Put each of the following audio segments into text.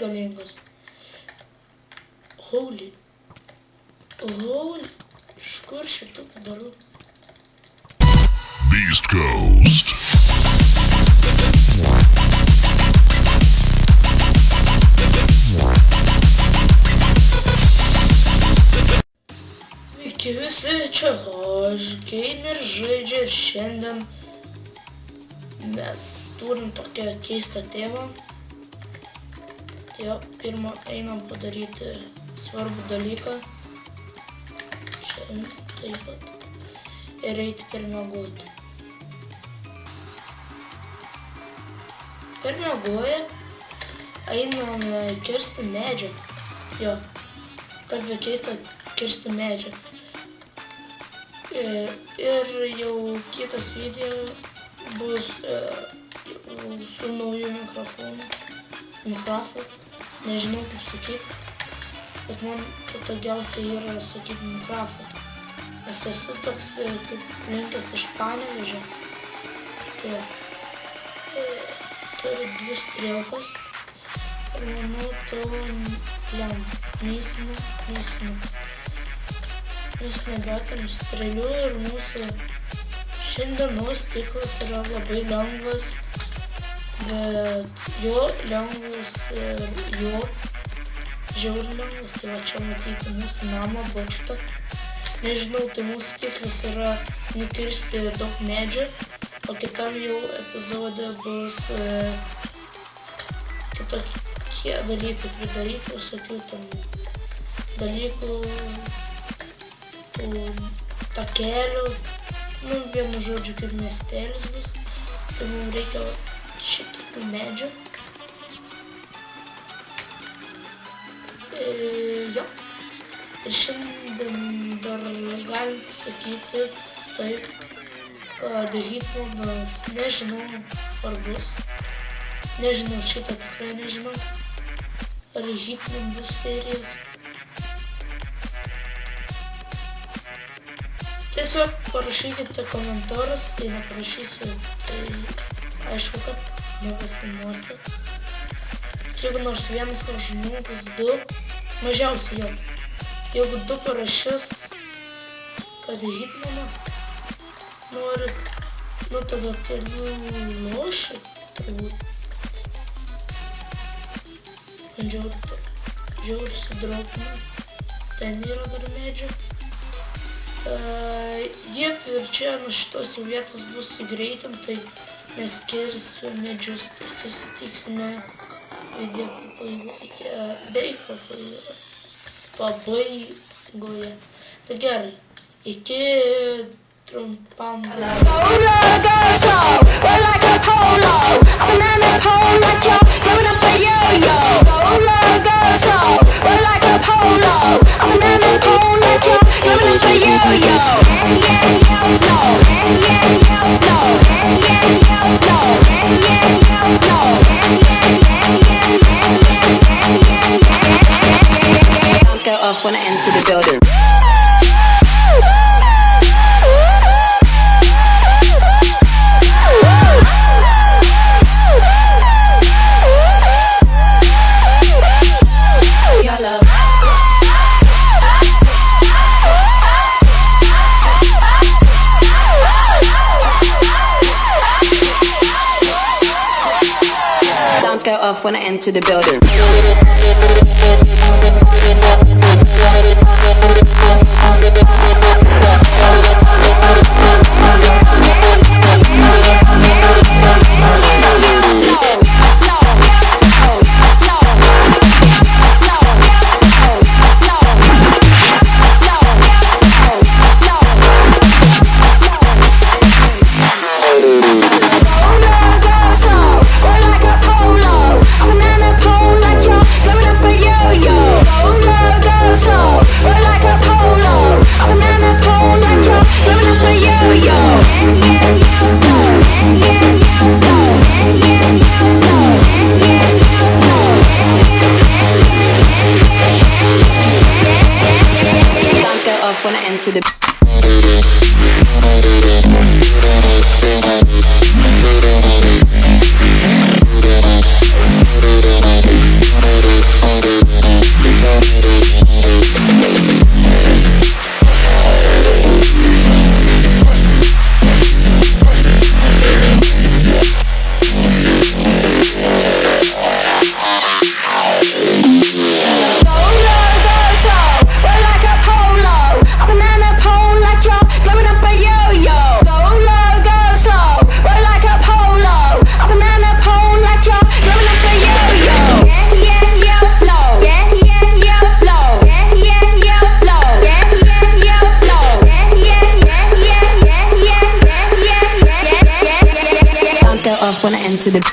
galingas. Holy. Iš kur šitų padarau? Beast Coast. Sveiki visi, čia aš, Gamer žaidžia, ir šiandien mes turim tokią keistą temą. Tai pirmą einam padaryti svarbų dalyką. Čia taip pat. Ir eiti per miegoti. Per miegoję einam kirsti medžią. Jo, kas be keista kirsti medžią. Ir jau kitas video bus su nauju mikrofonu. Nežinau kaip sakyti, bet man patogiausia yra sakyti mikrofonu. Nes esu toks kaip linkęs iš Panevėžio. Tai turi 2 strėlkas. Ir manau, tavo neįsinu. Mes nebetam strėlių ir mūsų šiandienos tiklas yra labai lengvas. Bet jo lengvas ir jo žiauriai lengvas. Tai va čia matyti mūsų namą bokštą. Nežinau, tai mūsų tikslas yra nukirsti daug medžių, o kitam jau epizode bus kitokie dalykai pridaryti, visokių tam dalykų, tų takelių, vienu žodžiu kaip miestelis bus. Tai mums reikia šitokių medžių. Jo. Ir šiandien dar galim pasakyti taip, kad Hitmanas nežinau ar bus. Nežinau, šitą tikrai nežinau. Ar Hitman bus serijas. Tiesiog parašykite komentarus, jei neparašysiu, tai aišku, kad nebefilmuosiu. Jeigu nors vienas, ką žinau, bus 2, mažiausiai jo. Jeigu 2 parašys, kad Hitmaną norit, tada tai loši, turbūt. Man žiauriai sudraupinu. Ten yra dar medžių. Jep, ir čia nuo šitos vietos bus sugreitintai, mes kirsiu medžius, tai susitiksime video pabaigoje. Tai gerai, iki trumpam Go off when I enter the building. Alarms go off when I enter the building. When I enter the enter the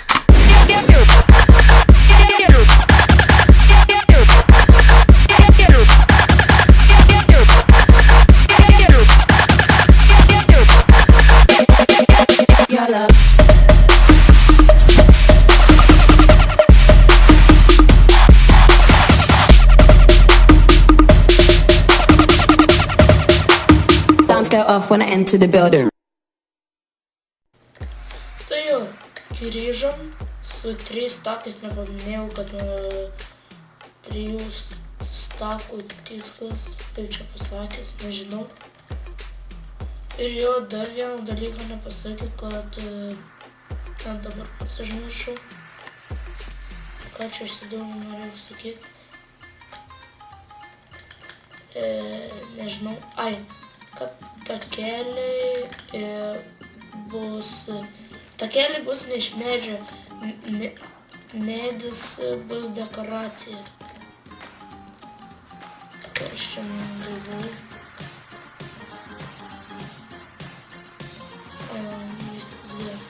Yalla. Alarms go off when I enter the building. Tai jau, grįžom su 3 stakais, nepaminėjau, kad 3 stakų tikslas, kaip čia pasakęs, nežinau. Ir jo, dar vieną dalyką nepasakiau, kad ten dabar pats užmiršau. Ką čia išsidėjau, norėjau sakyti. Nežinau, kad takeliai bus ne iš medžio, medis bus dekoracija. Aš čia galvoju. Viskas gerai.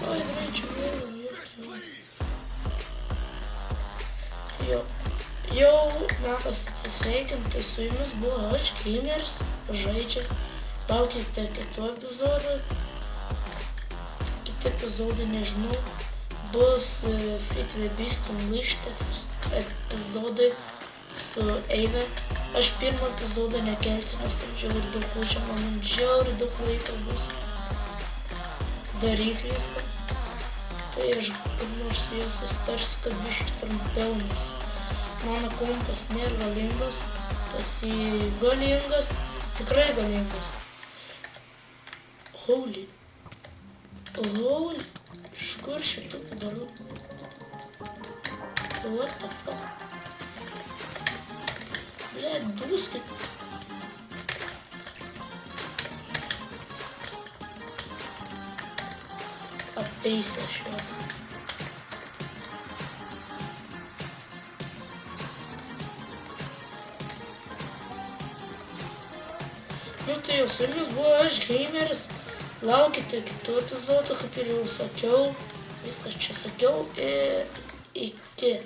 Oi, greičiau vėl. Jau metas atsisveikinti, su jumis buvo aš, Gameris, žaidžia. Laukite kitų epizodų. Kiti epizodai, nežinau, bus Fit the Beast Unleashed epizodai su Eive. Aš pirmą epizodą nekelsiu, nes tam žiauriai daug užima, man žiauriai daug laiko bus daryti viską. Tai aš kaip nors su juo susitarsiu, kad biškį trumpiau, nes mano kompas nėra galingas, tas galingas, tikrai galingas. Holy, iš kur šitų padarau? What the fuck? Blet, duskit. Apeisiu aš juos. Nu tai jau su jumis buvo aš, Gameris. Laukite kitų epizodų, kaip ir jau sakiau. Viskas čia sakiau ir iki.